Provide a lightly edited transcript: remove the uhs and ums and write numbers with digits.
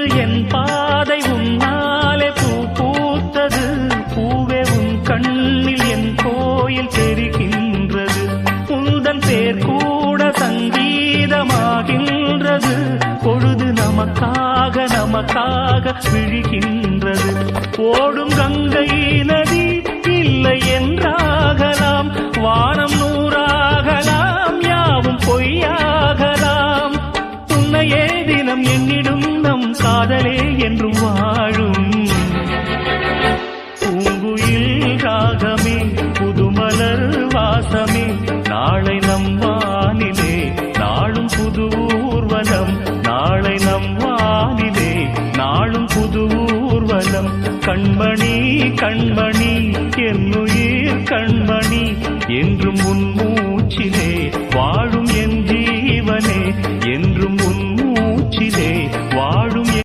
என் பாதை உன்னாலே பூ பூத்தது. பூவே உன் கண்ணில் என் கோயில் தெரிகின்றது. உந்தன் பேர் கூட சங்கீதமாகின்றது. பொழுது நமக்காக நமக்காக விழுகின்றது. ஓடும் கங்கை நதி இல்லை என்றாகலாம். வானம் நூறாகலாம், யாவும் பொய்யாகலாம். உன்னையே தினம் என்னிடும் நம் காதலே என்றும் வாழும். பூங்குயில் ராகமே, புதுமலர் வாசமே, நாளை நம் வானிலே நாளும் புது ஊர்வலம். நாளை நம் வானிலே நாளும் புது ஊர்வலம். கண்மணி கண்மணி என்னுயிர் கண்மணி, என்றும் உன் மூச்சிலே வாழும் என் ஜீவனே. என்